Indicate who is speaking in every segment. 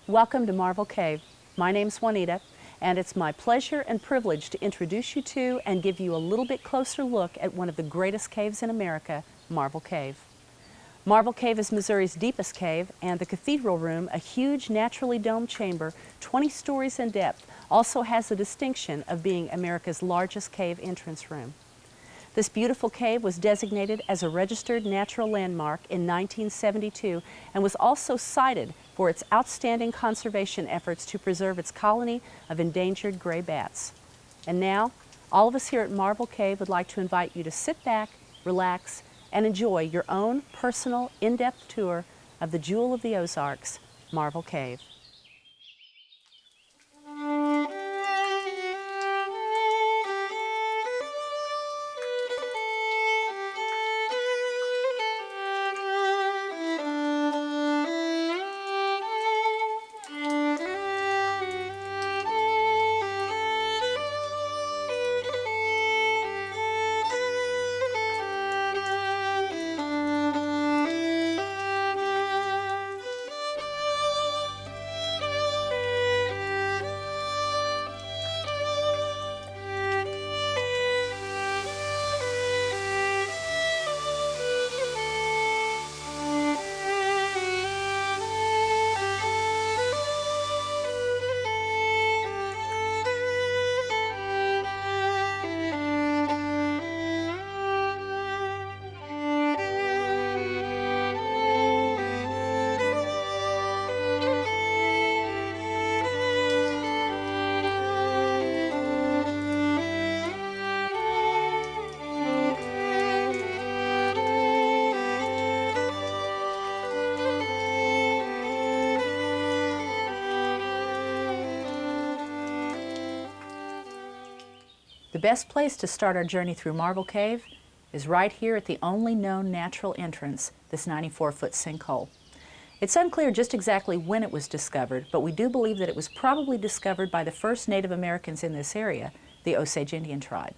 Speaker 1: Welcome to Marble Cave. My name's Juanita, and it's my pleasure and privilege to introduce you to and give you a little bit closer look at one of the greatest caves in America, Marble Cave. Marble Cave is Missouri's deepest cave, and the Cathedral Room, a huge naturally domed chamber 20 stories in depth, also has the distinction of being America's largest cave entrance room. This beautiful cave was designated as a registered natural landmark in 1972 and was also cited for its outstanding conservation efforts to preserve its colony of endangered gray bats. And now, all of us here at Marble Cave would like to invite you to sit back, relax, and enjoy your own personal, in-depth tour of the Jewel of the Ozarks, Marble Cave. The best place to start our journey through Marble Cave is right here at the only known natural entrance, this 94-foot sinkhole. It's unclear just exactly when it was discovered, but we do believe that it was probably discovered by the first Native Americans in this area, the Osage Indian tribe.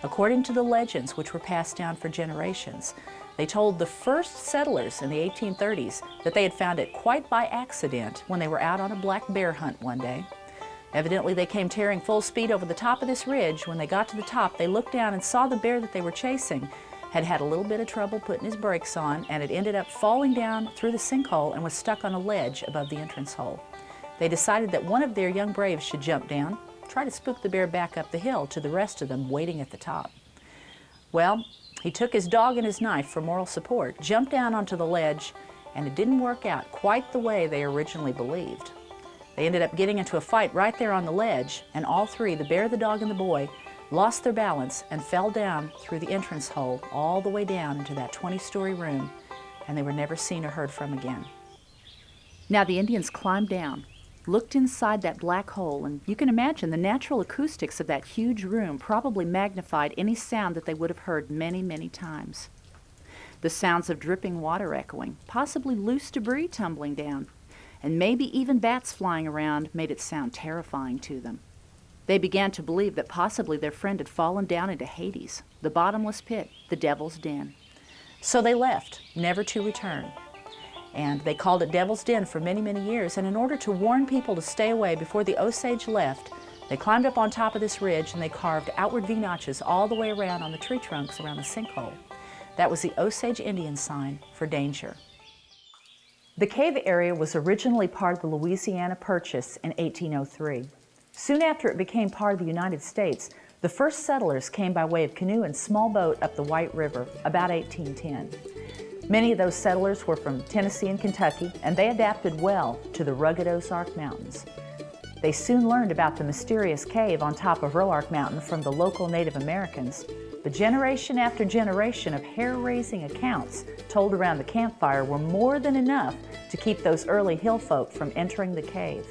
Speaker 1: According to the legends, which were passed down for generations, they told the first settlers in the 1830s that they had found it quite by accident when they were out on a black bear hunt one day. Evidently, they came tearing full speed over the top of this ridge. When they got to the top, they looked down and saw the bear that they were chasing had had a little bit of trouble putting his brakes on, and it ended up falling down through the sinkhole and was stuck on a ledge above the entrance hole. They decided that one of their young braves should jump down, try to spook the bear back up the hill to the rest of them waiting at the top. Well, he took his dog and his knife for moral support, jumped down onto the ledge, and it didn't work out quite the way they originally believed. They ended up getting into a fight right there on the ledge, and all three, the bear, the dog, and the boy, lost their balance and fell down through the entrance hole all the way down into that 20-story room, and they were never seen or heard from again. Now the Indians climbed down, looked inside that black hole, and you can imagine the natural acoustics of that huge room probably magnified any sound that they would have heard many, many times. The sounds of dripping water echoing, possibly loose debris tumbling down, and maybe even bats flying around made it sound terrifying to them. They began to believe that possibly their friend had fallen down into Hades, the bottomless pit, the devil's den. So they left, never to return. And they called it Devil's Den for many, many years, and in order to warn people to stay away before the Osage left, they climbed up on top of this ridge and they carved outward V-notches all the way around on the tree trunks around the sinkhole. That was the Osage Indian sign for danger. The cave area was originally part of the Louisiana Purchase in 1803. Soon after it became part of the United States, the first settlers came by way of canoe and small boat up the White River about 1810. Many of those settlers were from Tennessee and Kentucky, and they adapted well to the rugged Ozark Mountains. They soon learned about the mysterious cave on top of Roark Mountain from the local Native Americans, but generation after generation of hair-raising accounts told around the campfire were more than enough to keep those early hill folk from entering the cave.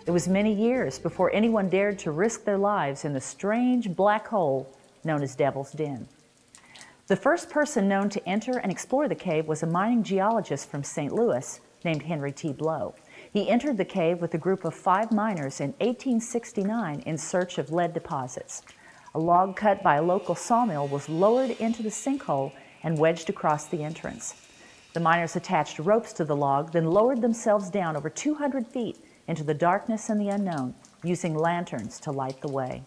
Speaker 1: It was many years before anyone dared to risk their lives in the strange black hole known as Devil's Den. The first person known to enter and explore the cave was a mining geologist from St. Louis named Henry T. Blow. He entered the cave with a group of 5 miners in 1869 in search of lead deposits. A log cut by a local sawmill was lowered into the sinkhole and wedged across the entrance. The miners attached ropes to the log, then lowered themselves down over 200 feet into the darkness and the unknown, using lanterns to light the way.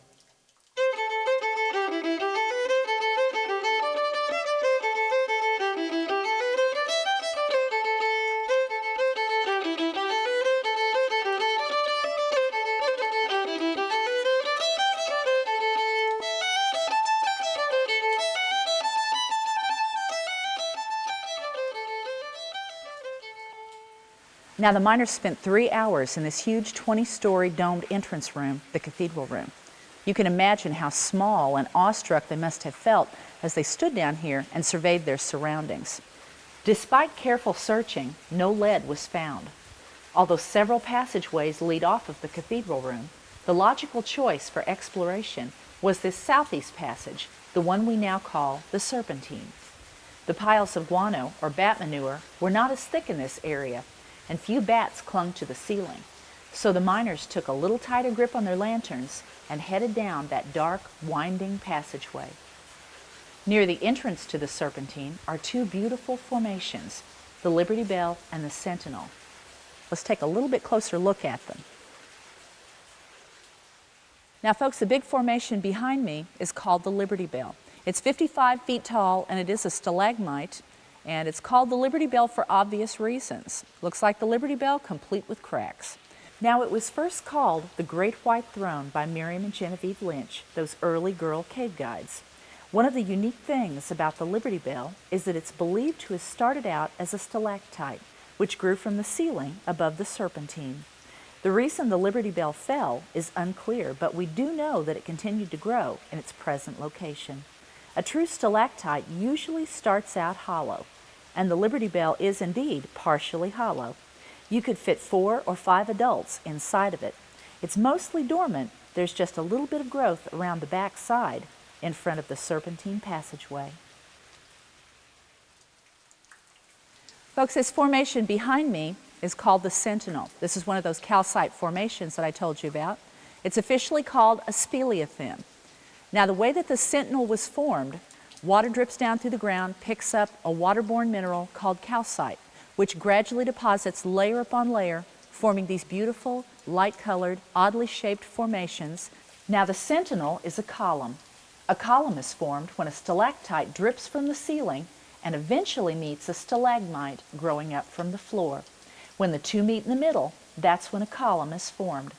Speaker 1: Now, the miners spent 3 hours in this huge 20-story domed entrance room, the cathedral room. You can imagine how small and awestruck they must have felt as they stood down here and surveyed their surroundings. Despite careful searching, no lead was found. Although several passageways lead off of the cathedral room, the logical choice for exploration was this southeast passage, the one we now call the Serpentine. The piles of guano, or bat manure, were not as thick in this area, and few bats clung to the ceiling. So the miners took a little tighter grip on their lanterns and headed down that dark, winding passageway. Near the entrance to the Serpentine are two beautiful formations, the Liberty Bell and the Sentinel. Let's take a little bit closer look at them. Now, folks, the big formation behind me is called the Liberty Bell. It's 55 feet tall, and it is a stalagmite, and it's called the Liberty Bell for obvious reasons. Looks like the Liberty Bell, complete with cracks. Now, it was first called the Great White Throne by Miriam and Genevieve Lynch, those early girl cave guides. One of the unique things about the Liberty Bell is that it's believed to have started out as a stalactite, which grew from the ceiling above the Serpentine. The reason the Liberty Bell fell is unclear, but we do know that it continued to grow in its present location. A true stalactite usually starts out hollow, and the Liberty Bell is indeed partially hollow. You could fit 4 or 5 adults inside of it. It's mostly dormant. There's just a little bit of growth around the back side in front of the Serpentine passageway. Folks, this formation behind me is called the Sentinel. This is one of those calcite formations that I told you about. It's officially called a speleothem. Now, the way that the Sentinel was formed, water drips down through the ground, picks up a waterborne mineral called calcite, which gradually deposits layer upon layer, forming these beautiful, light-colored, oddly shaped formations. Now, the Sentinel is a column. A column is formed when a stalactite drips from the ceiling and eventually meets a stalagmite growing up from the floor. When the two meet in the middle, that's when a column is formed.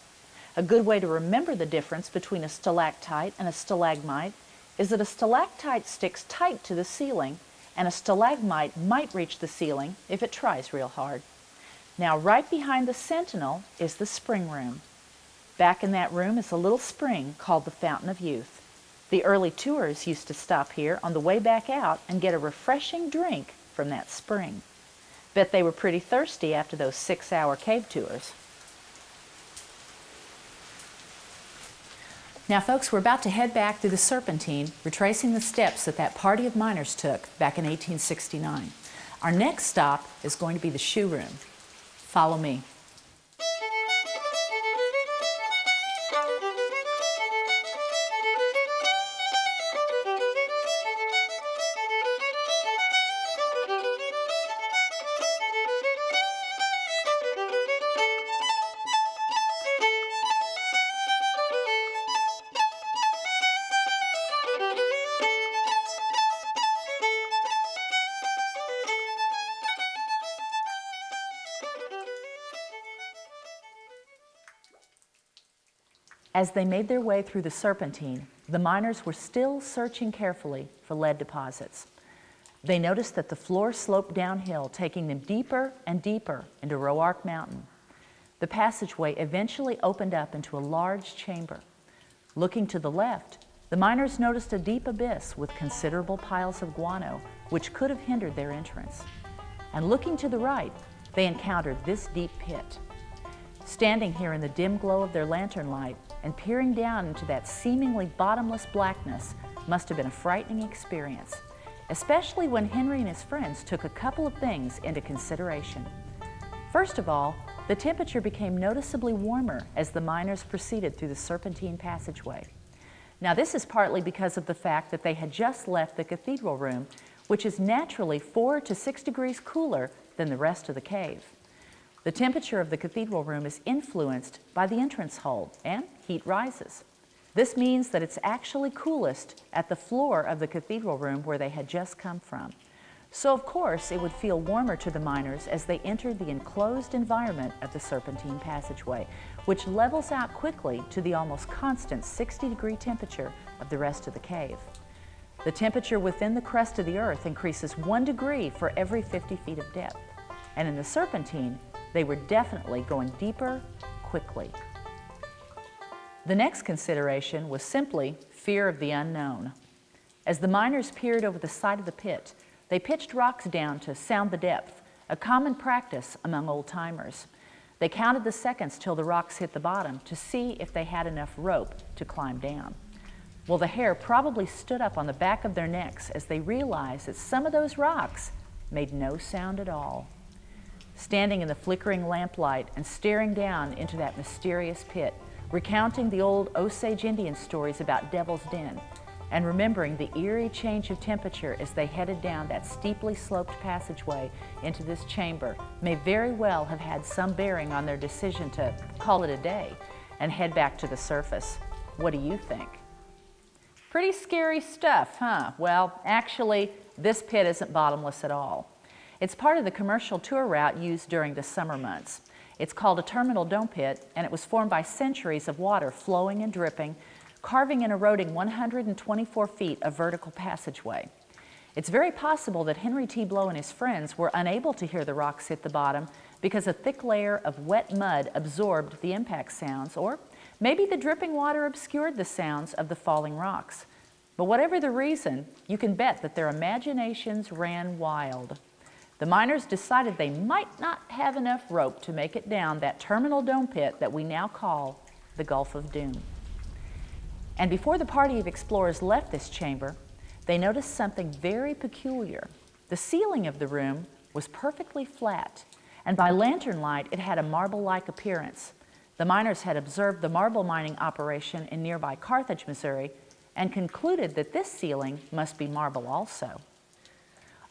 Speaker 1: A good way to remember the difference between a stalactite and a stalagmite is that a stalactite sticks tight to the ceiling, and a stalagmite might reach the ceiling if it tries real hard. Now, right behind the Sentinel is the spring room. Back in that room is a little spring called the Fountain of Youth. The early tours used to stop here on the way back out and get a refreshing drink from that spring. Bet they were pretty thirsty after those 6-hour cave tours. Now, folks, we're about to head back through the Serpentine, retracing the steps that party of miners took back in 1869. Our next stop is going to be the shoe room. Follow me. As they made their way through the Serpentine, the miners were still searching carefully for lead deposits. They noticed that the floor sloped downhill, taking them deeper and deeper into Roark Mountain. The passageway eventually opened up into a large chamber. Looking to the left, the miners noticed a deep abyss with considerable piles of guano, which could have hindered their entrance. And looking to the right, they encountered this deep pit. Standing here in the dim glow of their lantern light and peering down into that seemingly bottomless blackness must have been a frightening experience, especially when Henry and his friends took a couple of things into consideration. First of all, the temperature became noticeably warmer as the miners proceeded through the Serpentine passageway. Now, this is partly because of the fact that they had just left the cathedral room, which is naturally 4 to 6 degrees cooler than the rest of the cave. The The temperature of the cathedral room is influenced by the entrance hole, and heat rises. This means that it's actually coolest at the floor of the cathedral room where they had just come from. So of course it would feel warmer to the miners as they entered the enclosed environment of the serpentine passageway, which levels out quickly to the almost constant 60-degree temperature of the rest of the cave. The temperature within the crust of the earth increases 1 degree for every 50 feet of depth. And in the serpentine, they were definitely going deeper quickly. The next consideration was simply fear of the unknown. As the miners peered over the side of the pit, they pitched rocks down to sound the depth, a common practice among old-timers. They counted the seconds till the rocks hit the bottom to see if they had enough rope to climb down. Well, the hair probably stood up on the back of their necks as they realized that some of those rocks made no sound at all. Standing in the flickering lamplight and staring down into that mysterious pit, recounting the old Osage Indian stories about Devil's Den, and remembering the eerie change of temperature as they headed down that steeply sloped passageway into this chamber may very well have had some bearing on their decision to call it a day and head back to the surface. What do you think? Pretty scary stuff, huh? Well, actually, this pit isn't bottomless at all. It's part of the commercial tour route used during the summer months. It's called a terminal dome pit, and it was formed by centuries of water flowing and dripping, carving and eroding 124 feet of vertical passageway. It's very possible that Henry T. Blow and his friends were unable to hear the rocks hit the bottom because a thick layer of wet mud absorbed the impact sounds, or maybe the dripping water obscured the sounds of the falling rocks. But whatever the reason, you can bet that their imaginations ran wild. The miners decided they might not have enough rope to make it down that terminal dome pit that we now call the Gulf of Doom. And before the party of explorers left this chamber, they noticed something very peculiar. The ceiling of the room was perfectly flat, and by lantern light it had a marble-like appearance. The miners had observed the marble mining operation in nearby Carthage, Missouri, and concluded that this ceiling must be marble also.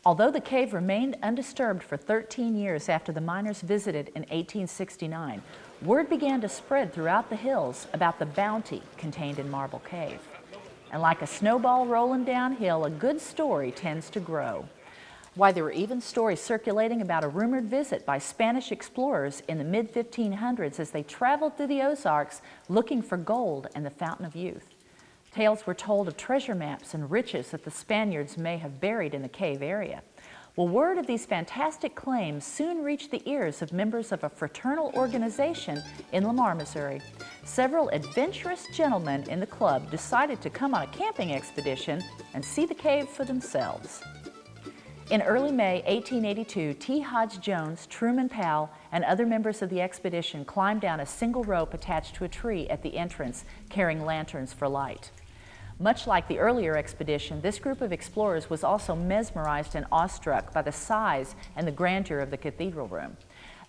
Speaker 1: Although the cave remained undisturbed for 13 years after the miners visited in 1869, word began to spread throughout the hills about the bounty contained in Marble Cave. And like a snowball rolling downhill, a good story tends to grow. Why, there were even stories circulating about a rumored visit by Spanish explorers in the mid-1500s as they traveled through the Ozarks looking for gold and the Fountain of Youth. Tales were told of treasure maps and riches that the Spaniards may have buried in the cave area. Well, word of these fantastic claims soon reached the ears of members of a fraternal organization in Lamar, Missouri. Several adventurous gentlemen in the club decided to come on a camping expedition and see the cave for themselves. In early May 1882, T. Hodge Jones, Truman Powell, and other members of the expedition climbed down a single rope attached to a tree at the entrance, carrying lanterns for light. Much like the earlier expedition, this group of explorers was also mesmerized and awestruck by the size and the grandeur of the cathedral room.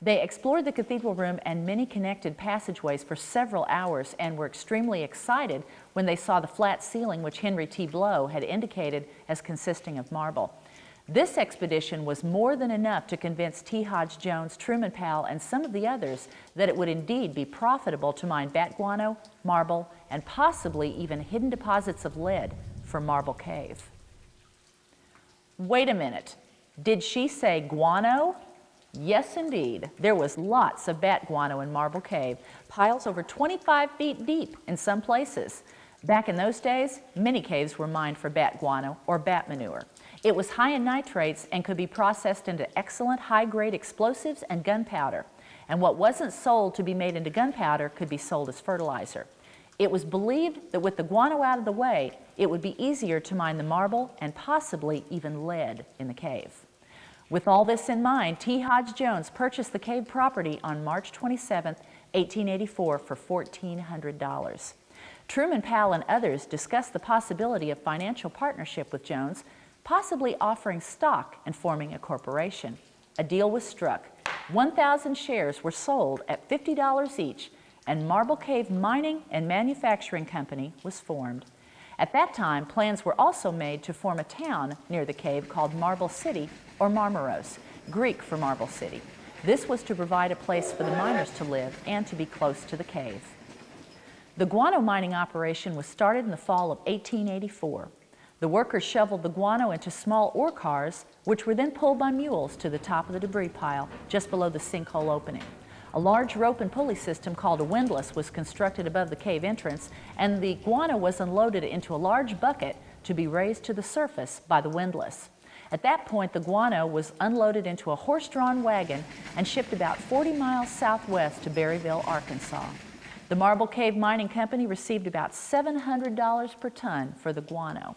Speaker 1: They explored the cathedral room and many connected passageways for several hours and were extremely excited when they saw the flat ceiling which Henry T. Blow had indicated as consisting of marble. This expedition was more than enough to convince T. Hodge Jones, Truman Powell, and some of the others that it would indeed be profitable to mine bat guano, marble, and possibly even hidden deposits of lead for Marble Cave. Wait a minute, did she say guano? Yes, indeed. There was lots of bat guano in Marble Cave, piles over 25 feet deep in some places. Back in those days, many caves were mined for bat guano or bat manure. It was high in nitrates and could be processed into excellent high-grade explosives and gunpowder. And what wasn't sold to be made into gunpowder could be sold as fertilizer. It was believed that with the guano out of the way, it would be easier to mine the marble and possibly even lead in the cave. With all this in mind, T. Hodge Jones purchased the cave property on March 27, 1884 for $1,400. Truman Powell and others discussed the possibility of financial partnership with Jones, possibly offering stock and forming a corporation. A deal was struck. 1,000 shares were sold at $50 each, and Marble Cave Mining and Manufacturing Company was formed. At that time, plans were also made to form a town near the cave called Marble City or Marmaros, Greek for Marble City. This was to provide a place for the miners to live and to be close to the cave. The guano mining operation was started in the fall of 1884. The workers shoveled the guano into small ore cars, which were then pulled by mules to the top of the debris pile just below the sinkhole opening. A large rope and pulley system called a windlass was constructed above the cave entrance, and the guano was unloaded into a large bucket to be raised to the surface by the windlass. At that point, the guano was unloaded into a horse-drawn wagon and shipped about 40 miles southwest to Berryville, Arkansas. The Marble Cave Mining Company received about $700 per ton for the guano.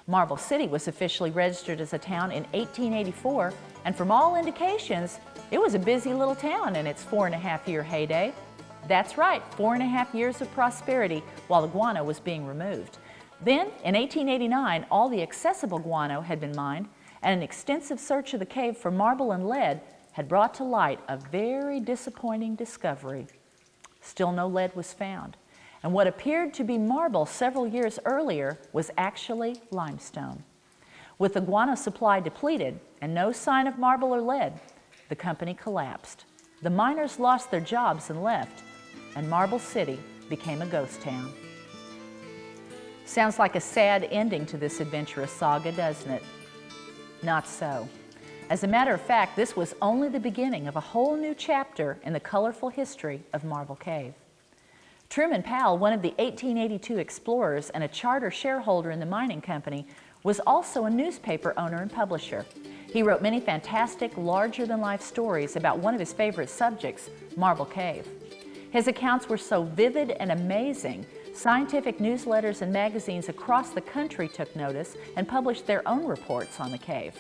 Speaker 1: Marble City was officially registered as a town in 1884, and from all indications, it was a busy little town in its 4.5-year heyday. That's right, 4.5 years of prosperity while the guano was being removed. Then, in 1889, all the accessible guano had been mined, and an extensive search of the cave for marble and lead had brought to light a very disappointing discovery. Still no lead was found, and what appeared to be marble several years earlier was actually limestone. With the guano supply depleted and no sign of marble or lead, the company collapsed. The miners lost their jobs and left, and Marble City became a ghost town. Sounds like a sad ending to this adventurous saga, doesn't it? Not so. As a matter of fact, this was only the beginning of a whole new chapter in the colorful history of Marble Cave. Truman Powell, one of the 1882 explorers and a charter shareholder in the mining company, was also a newspaper owner and publisher. He wrote many fantastic, larger-than-life stories about one of his favorite subjects, Marble Cave. His accounts were so vivid and amazing, scientific newsletters and magazines across the country took notice and published their own reports on the cave.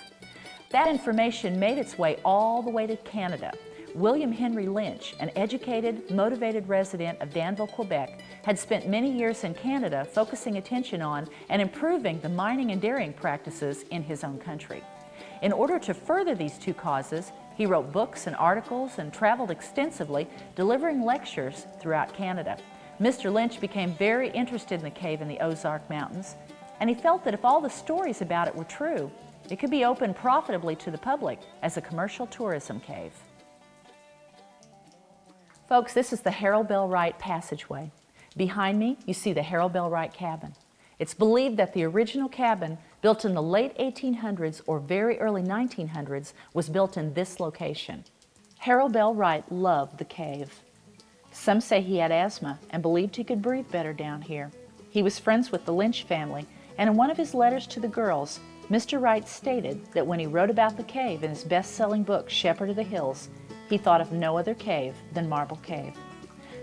Speaker 1: That information made its way all the way to Canada. William Henry Lynch, an educated, motivated resident of Danville, Quebec, had spent many years in Canada focusing attention on and improving the mining and dairying practices in his own country. In order to further these two causes, he wrote books and articles and traveled extensively, delivering lectures throughout Canada. Mr. Lynch became very interested in the cave in the Ozark Mountains, and he felt that if all the stories about it were true, it could be opened profitably to the public as a commercial tourism cave. Folks, this is the Harold Bell Wright passageway. Behind me, you see the Harold Bell Wright cabin. It's believed that the original cabin, built in the late 1800s or very early 1900s, was built in this location. Harold Bell Wright loved the cave. Some say he had asthma and believed he could breathe better down here. He was friends with the Lynch family, and in one of his letters to the girls, Mr. Wright stated that when he wrote about the cave in his best-selling book, Shepherd of the Hills, he thought of no other cave than Marble Cave.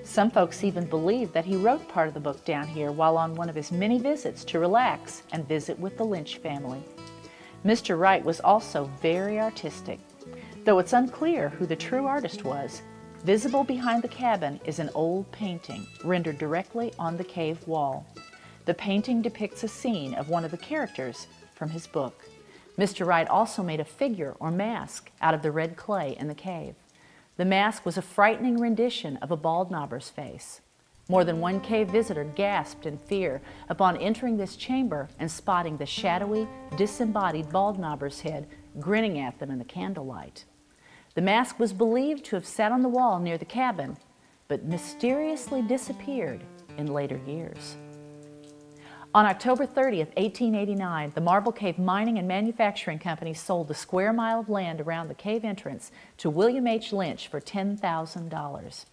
Speaker 1: Some folks even believe that he wrote part of the book down here while on one of his many visits to relax and visit with the Lynch family. Mr. Wright was also very artistic. Though it's unclear who the true artist was, visible behind the cabin is an old painting rendered directly on the cave wall. The painting depicts a scene of one of the characters from his book. Mr. Wright also made a figure or mask out of the red clay in the cave. The mask was a frightening rendition of a bald knobber's face. More than one cave visitor gasped in fear upon entering this chamber and spotting the shadowy, disembodied bald knobber's head grinning at them in the candlelight. The mask was believed to have sat on the wall near the cabin, but mysteriously disappeared in later years. On October 30th, 1889, the Marble Cave Mining and Manufacturing Company sold the square mile of land around the cave entrance to William H. Lynch for $10,000.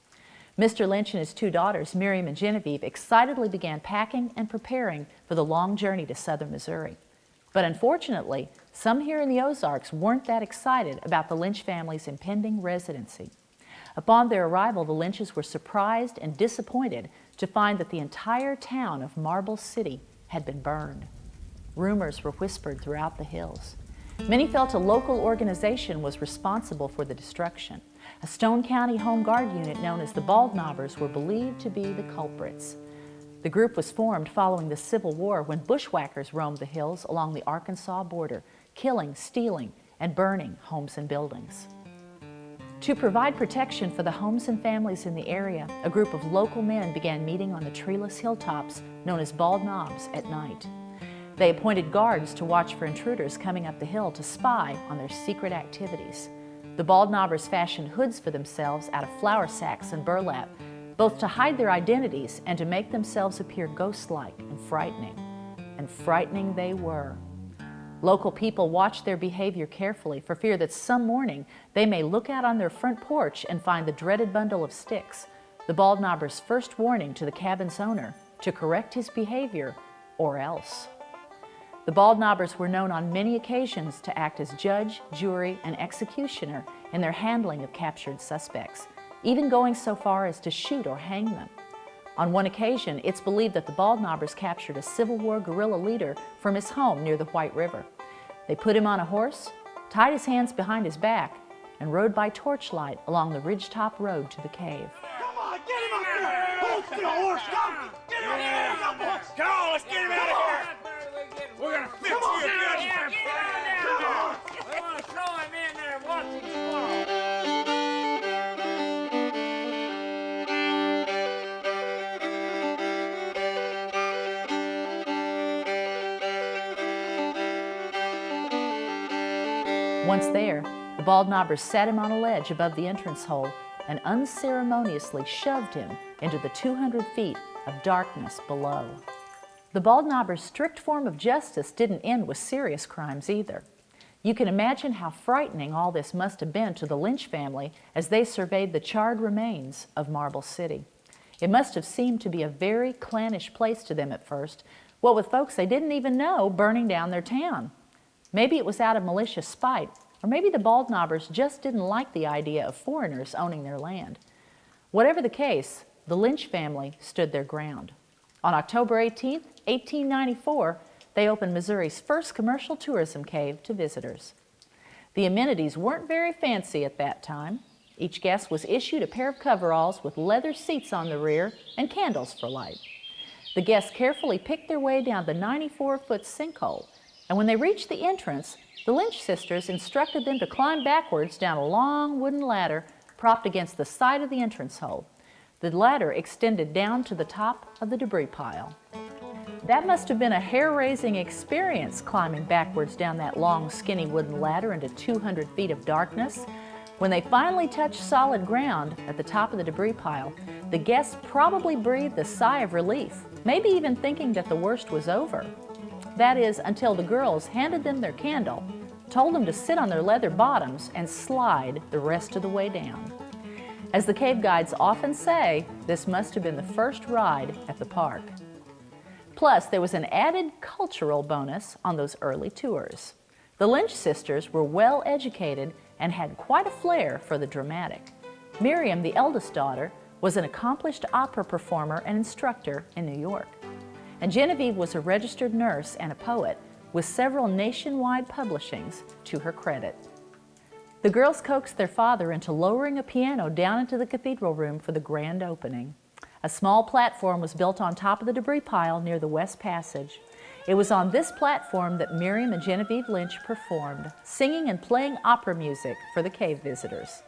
Speaker 1: Mr. Lynch and his two daughters, Miriam and Genevieve, excitedly began packing and preparing for the long journey to southern Missouri. But unfortunately, some here in the Ozarks weren't that excited about the Lynch family's impending residency. Upon their arrival, the Lynches were surprised and disappointed to find that the entire town of Marble City had been burned. Rumors were whispered throughout the hills. Many felt a local organization was responsible for the destruction. A Stone County Home Guard unit known as the Bald Knobbers were believed to be the culprits. The group was formed following the Civil War when bushwhackers roamed the hills along the Arkansas border, killing, stealing, and burning homes and buildings. To provide protection for the homes and families in the area, a group of local men began meeting on the treeless hilltops known as Bald Knobs at night. They appointed guards to watch for intruders coming up the hill to spy on their secret activities. The Bald Knobbers fashioned hoods for themselves out of flour sacks and burlap, both to hide their identities and to make themselves appear ghost-like and frightening. And frightening they were. Local people watched their behavior carefully for fear that some morning they may look out on their front porch and find the dreaded bundle of sticks, the Bald Knobbers' first warning to the cabin's owner to correct his behavior or else. The Bald Knobbers were known on many occasions to act as judge, jury, and executioner in their handling of captured suspects, even going so far as to shoot or hang them. On one occasion, it's believed that the Bald Knobbers captured a Civil War guerrilla leader from his home near the White River. They put him on a horse, tied his hands behind his back, and rode by torchlight along the ridgetop road to the cave.
Speaker 2: Come on, get him up there! Hold still, horse! Come! Get him up there! Come on, let's get him out of here! We're gonna fix you good! Come on!
Speaker 3: We want to throw him in there and watch him fall.
Speaker 1: Once there, the Bald Knobbers sat him on a ledge above the entrance hole and unceremoniously shoved him into the 200 feet of darkness below. The Bald Knobbers' strict form of justice didn't end with serious crimes either. You can imagine how frightening all this must have been to the Lynch family as they surveyed the charred remains of Marble City. It must have seemed to be a very clannish place to them at first, what with folks they didn't even know burning down their town. Maybe it was out of malicious spite, or maybe the Bald Knobbers just didn't like the idea of foreigners owning their land. Whatever the case, the Lynch family stood their ground. On October 18, 1894, they opened Missouri's first commercial tourism cave to visitors. The amenities weren't very fancy at that time. Each guest was issued a pair of coveralls with leather seats on the rear and candles for light. The guests carefully picked their way down the 94-foot sinkhole, and when they reached the entrance, the Lynch sisters instructed them to climb backwards down a long wooden ladder propped against the side of the entrance hole. The ladder extended down to the top of the debris pile. That must have been a hair-raising experience, climbing backwards down that long, skinny wooden ladder into 200 feet of darkness. When they finally touched solid ground at the top of the debris pile, the guests probably breathed a sigh of relief, maybe even thinking that the worst was over. That is, until the girls handed them their candle, told them to sit on their leather bottoms, and slide the rest of the way down. As the cave guides often say, this must have been the first ride at the park. Plus, there was an added cultural bonus on those early tours. The Lynch sisters were well educated and had quite a flair for the dramatic. Miriam, the eldest daughter, was an accomplished opera performer and instructor in New York. And Genevieve was a registered nurse and a poet with several nationwide publishings to her credit. The girls coaxed their father into lowering a piano down into the cathedral room for the grand opening. A small platform was built on top of the debris pile near the West Passage. It was on this platform that Miriam and Genevieve Lynch performed, singing and playing opera music for the cave visitors.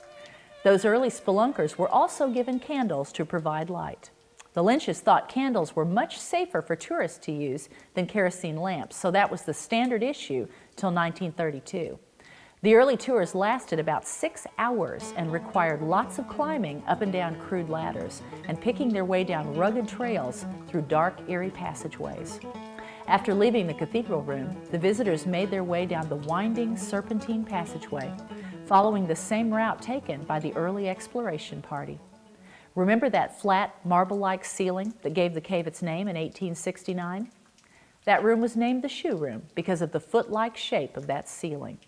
Speaker 1: Those early spelunkers were also given candles to provide light. The Lynches thought candles were much safer for tourists to use than kerosene lamps, so that was the standard issue till 1932. The early tours lasted about 6 hours and required lots of climbing up and down crude ladders and picking their way down rugged trails through dark, eerie passageways. After leaving the cathedral room, the visitors made their way down the winding serpentine passageway, following the same route taken by the early exploration party. Remember that flat, marble-like ceiling that gave the cave its name in 1869? That room was named the shoe room because of the foot-like shape of that ceiling.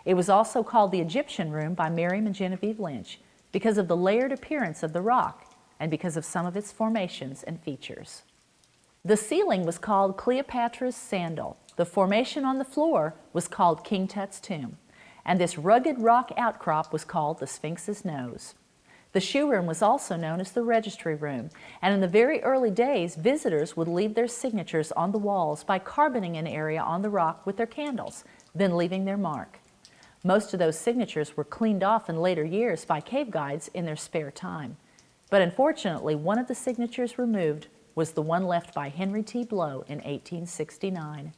Speaker 1: It was also called the Egyptian room by Miriam and Genevieve Lynch because of the layered appearance of the rock and because of some of its formations and features. The ceiling was called Cleopatra's Sandal. The formation on the floor was called King Tut's tomb, and this rugged rock outcrop was called the Sphinx's nose. The shoe room was also known as the registry room, and in the very early days, visitors would leave their signatures on the walls by carboning an area on the rock with their candles, then leaving their mark. Most of those signatures were cleaned off in later years by cave guides in their spare time. But unfortunately, one of the signatures removed was the one left by Henry T. Blow in 1869.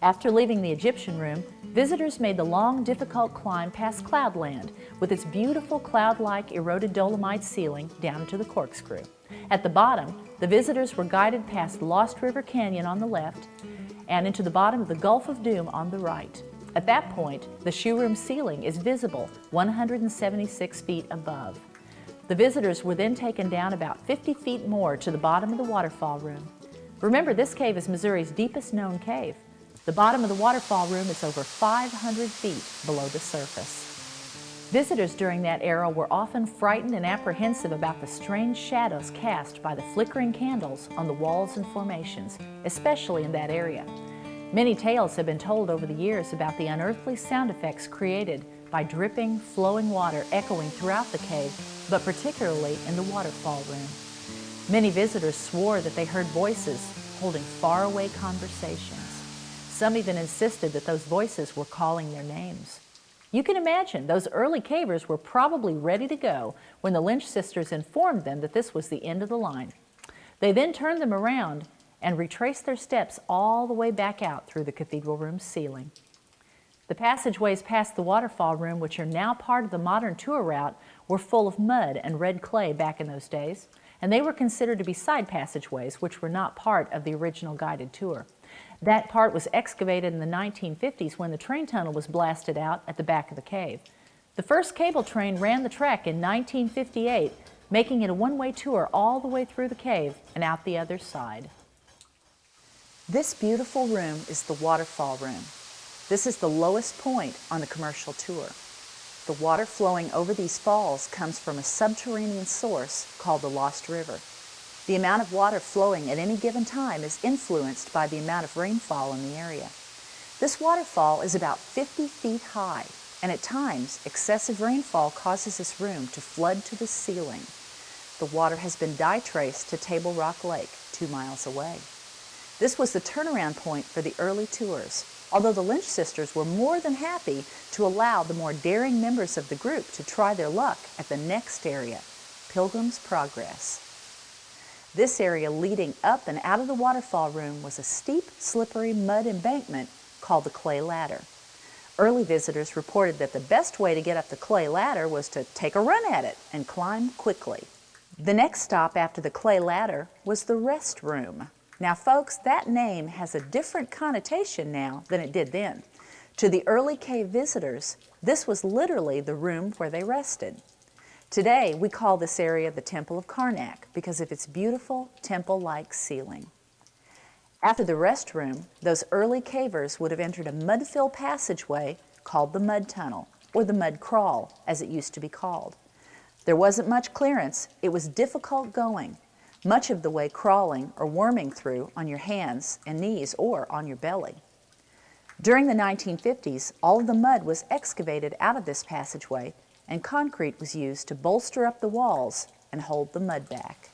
Speaker 1: After leaving the Egyptian room, visitors made the long, difficult climb past Cloudland with its beautiful cloud-like eroded dolomite ceiling down to the corkscrew. At the bottom, the visitors were guided past Lost River Canyon on the left and into the bottom of the Gulf of Doom on the right. At that point, the shoe room ceiling is visible 176 feet above. The visitors were then taken down about 50 feet more to the bottom of the waterfall room. Remember, this cave is Missouri's deepest known cave. The bottom of the waterfall room is over 500 feet below the surface. Visitors during that era were often frightened and apprehensive about the strange shadows cast by the flickering candles on the walls and formations, especially in that area. Many tales have been told over the years about the unearthly sound effects created by dripping, flowing water echoing throughout the cave, but particularly in the waterfall room. Many visitors swore that they heard voices holding faraway conversations. Some even insisted that those voices were calling their names. You can imagine those early cavers were probably ready to go when the Lynch sisters informed them that this was the end of the line. They then turned them around and retraced their steps all the way back out through the cathedral room's ceiling. The passageways past the waterfall room, which are now part of the modern tour route, were full of mud and red clay back in those days, and they were considered to be side passageways, which were not part of the original guided tour. That part was excavated in the 1950s when the train tunnel was blasted out at the back of the cave. The first cable train ran the track in 1958, making it a one-way tour all the way through the cave and out the other side. This beautiful room is the waterfall room. This is the lowest point on the commercial tour. The water flowing over these falls comes from a subterranean source called the Lost River. The amount of water flowing at any given time is influenced by the amount of rainfall in the area. This waterfall is about 50 feet high, and at times, excessive rainfall causes this room to flood to the ceiling. The water has been dye traced to Table Rock Lake, 2 miles away. This was the turnaround point for the early tours, although the Lynch sisters were more than happy to allow the more daring members of the group to try their luck at the next area, Pilgrim's Progress. This area leading up and out of the waterfall room was a steep, slippery mud embankment called the clay ladder. Early visitors reported that the best way to get up the clay ladder was to take a run at it and climb quickly. The next stop after the clay ladder was the rest room. Now folks, that name has a different connotation now than it did then. To the early cave visitors, this was literally the room where they rested. Today, we call this area the Temple of Karnak because of its beautiful temple-like ceiling. After the restroom, those early cavers would have entered a mud-filled passageway called the mud tunnel, or the mud crawl, as it used to be called. There wasn't much clearance. It was difficult going, much of the way crawling or worming through on your hands and knees or on your belly. During the 1950s, all of the mud was excavated out of this passageway, and concrete was used to bolster up the walls and hold the mud back.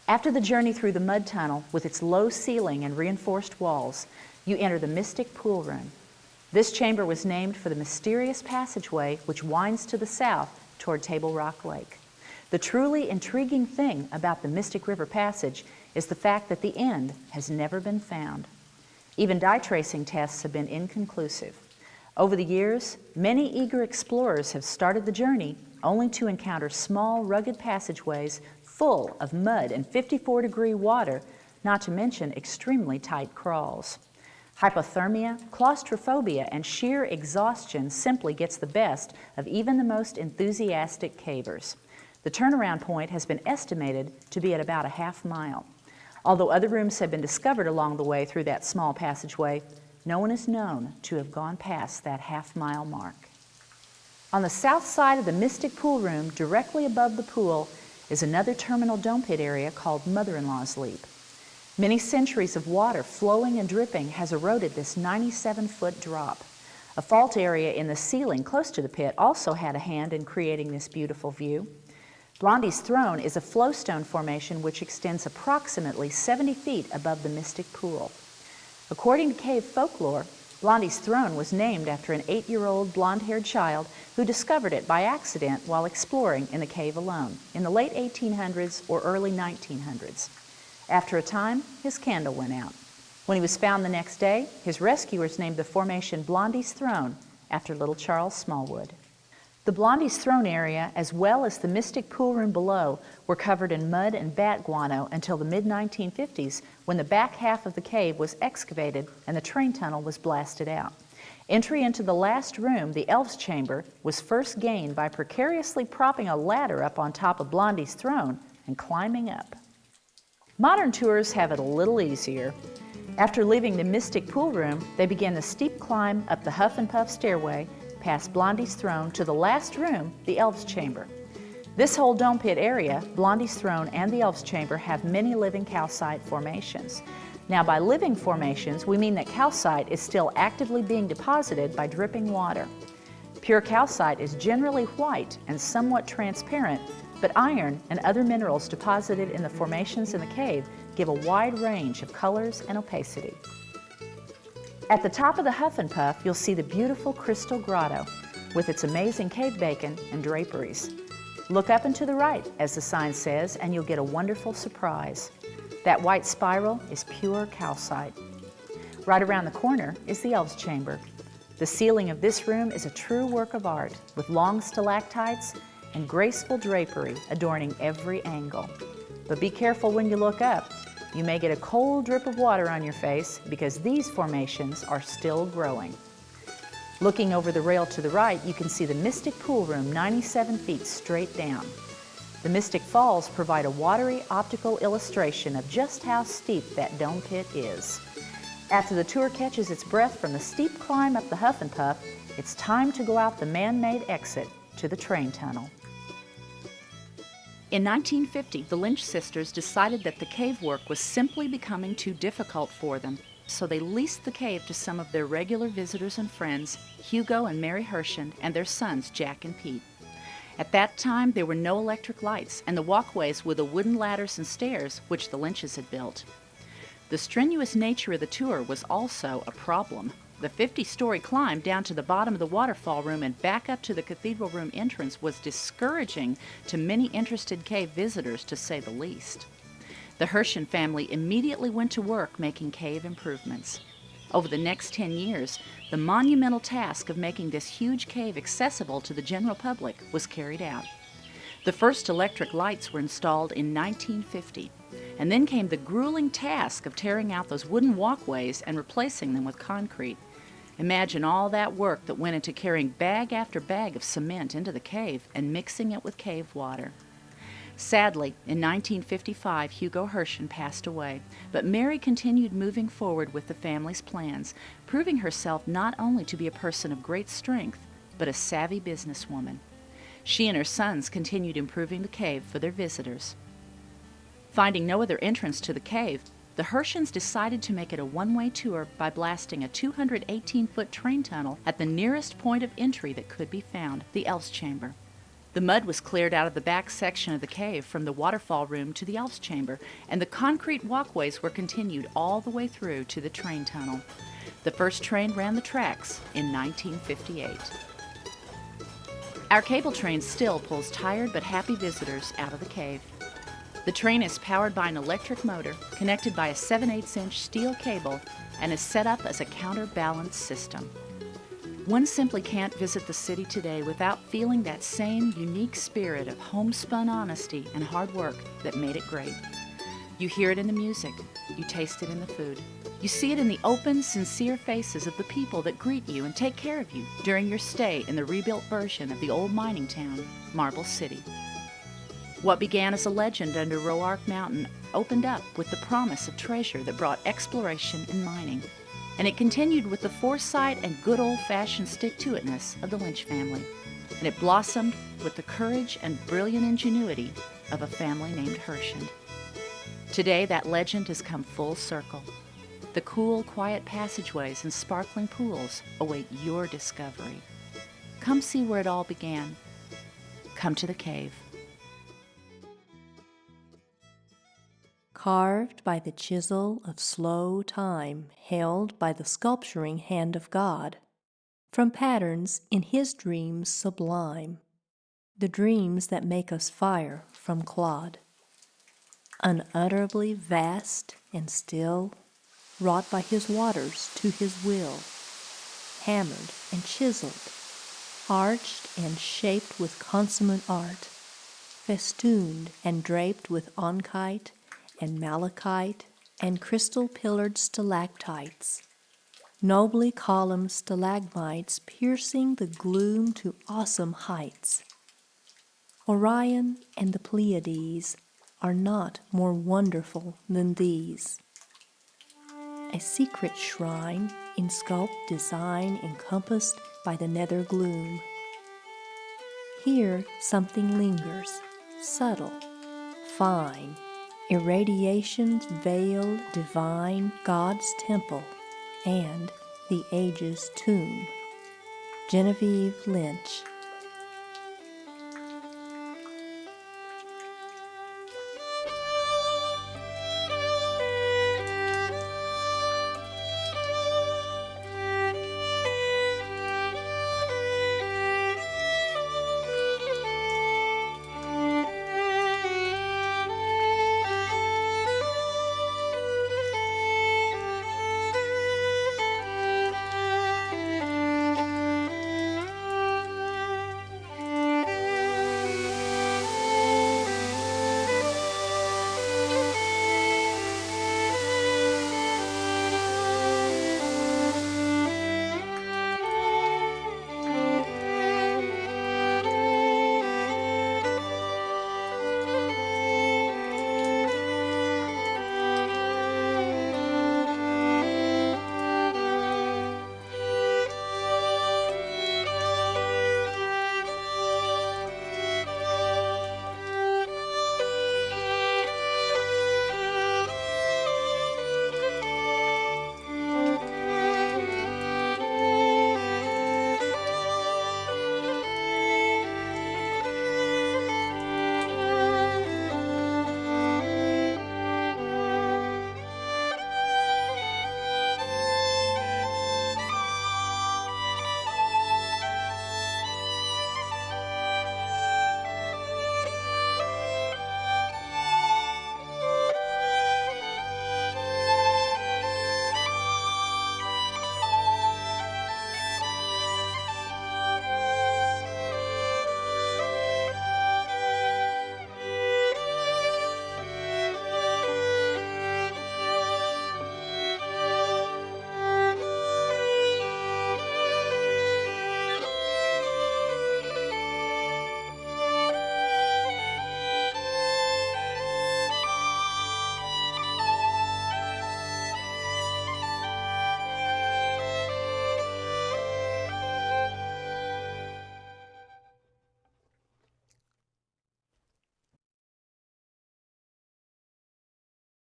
Speaker 1: After the journey through the mud tunnel with its low ceiling and reinforced walls, you enter the Mystic Pool Room. This chamber was named for the mysterious passageway which winds to the south toward Table Rock Lake. The truly intriguing thing about the Mystic River Passage is the fact that the end has never been found. Even dye tracing tests have been inconclusive. Over the years, many eager explorers have started the journey only to encounter small, rugged passageways full of mud and 54-degree water, not to mention extremely tight crawls. Hypothermia, claustrophobia, and sheer exhaustion simply gets the best of even the most enthusiastic cavers. The turnaround point has been estimated to be at about a half mile. Although other rooms have been discovered along the way through that small passageway, no one is known to have gone past that half-mile mark. On the south side of the Mystic Pool Room, directly above the pool, is another terminal dome pit area called Mother-in-Law's Leap. Many centuries of water flowing and dripping has eroded this 97-foot drop. A fault area in the ceiling close to the pit also had a hand in creating this beautiful view. Blondie's Throne is a flowstone formation which extends approximately 70 feet above the Mystic Pool. According to cave folklore, Blondie's Throne was named after an 8-year-old blonde-haired child who discovered it by accident while exploring in the cave alone in the late 1800s or early 1900s. After a time, his candle went out. When he was found the next day, his rescuers named the formation Blondie's Throne after little Charles Smallwood. The Blondie's Throne area, as well as the Mystic Pool Room below, were covered in mud and bat guano until the mid-1950s, when the back half of the cave was excavated and the train tunnel was blasted out. Entry into the last room, the Elves' Chamber, was first gained by precariously propping a ladder up on top of Blondie's throne and climbing up. Modern tours have it a little easier. After leaving the Mystic Pool Room, they begin the steep climb up the Huff and Puff stairway, past Blondie's throne to the last room, the Elves' Chamber. This whole dome pit area, Blondie's throne and the Elves' Chamber, have many living calcite formations. Now, by living formations, we mean that calcite is still actively being deposited by dripping water. Pure calcite is generally white and somewhat transparent, but iron and other minerals deposited in the formations in the cave give a wide range of colors and opacity. At the top of the Huff and Puff, you'll see the beautiful Crystal Grotto with its amazing cave bacon and draperies. Look up and to the right, as the sign says, and you'll get a wonderful surprise. That white spiral is pure calcite. Right around the corner is the Elves' Chamber. The ceiling of this room is a true work of art, with long stalactites and graceful drapery adorning every angle. But be careful when you look up. You may get a cold drip of water on your face because these formations are still growing. Looking over the rail to the right, you can see the Mystic Pool Room 97 feet straight down. The Mystic Falls provide a watery optical illustration of just how steep that dome pit is. After the tour catches its breath from the steep climb up the Huff and Puff, it's time to go out the man-made exit to the train tunnel. In 1950, the Lynch sisters decided that the cave work was simply becoming too difficult for them, so they leased the cave to some of their regular visitors and friends, Hugo and Mary Hershend, and their sons, Jack and Pete. At that time, there were no electric lights, and the walkways were the wooden ladders and stairs which the Lynches had built. The strenuous nature of the tour was also a problem. The 50-story climb down to the bottom of the waterfall room and back up to the cathedral room entrance was discouraging to many interested cave visitors, to say the least. The Hershend family immediately went to work making cave improvements. Over the next 10 years, the monumental task of making this huge cave accessible to the general public was carried out. The first electric lights were installed in 1950, and then came the grueling task of tearing out those wooden walkways and replacing them with concrete. Imagine all that work that went into carrying bag after bag of cement into the cave and mixing it with cave water. Sadly, in 1955, Hugo Hershend passed away, but Mary continued moving forward with the family's plans, proving herself not only to be a person of great strength, but a savvy businesswoman. She and her sons continued improving the cave for their visitors. Finding no other entrance to the cave, the Hershends decided to make it a one-way tour by blasting a 218-foot train tunnel at the nearest point of entry that could be found, the Elves' Chamber. The mud was cleared out of the back section of the cave from the waterfall room to the Elves' Chamber, and the concrete walkways were continued all the way through to the train tunnel. The first train ran the tracks in 1958. Our cable train still pulls tired but happy visitors out of the cave. The train is powered by an electric motor connected by a 7/8-inch steel cable and is set up as a counterbalance system. One simply can't visit the city today without feeling that same unique spirit of homespun honesty and hard work that made it great. You hear it in the music, you taste it in the food. You see it in the open, sincere faces of the people that greet you and take care of you during your stay in the rebuilt version of the old mining town, Marble City. What began as a legend under Roark Mountain opened up with the promise of treasure that brought exploration and mining. And it continued with the foresight and good old-fashioned stick-to-itness of the Lynch family. And it blossomed with the courage and brilliant ingenuity of a family named Hershend. Today, that legend has come full circle. The cool, quiet passageways and sparkling pools await your discovery. Come see where it all began. Come to the cave.
Speaker 4: Carved by the chisel of slow time, held by the sculpturing hand of God, from patterns in His dreams sublime, the dreams that make us fire from clod. Unutterably vast and still, wrought by his waters to his will, hammered and chiseled, arched and shaped with consummate art, festooned and draped with oncite and malachite and crystal-pillared stalactites, nobly columned stalagmites piercing the gloom to awesome heights. Orion and the Pleiades are not more wonderful than these. A secret shrine in sculpt design encompassed by the nether gloom. Here something lingers, subtle, fine, irradiations veiled, divine, God's temple, and the age's tomb. Genevieve Lynch.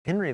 Speaker 5: Henry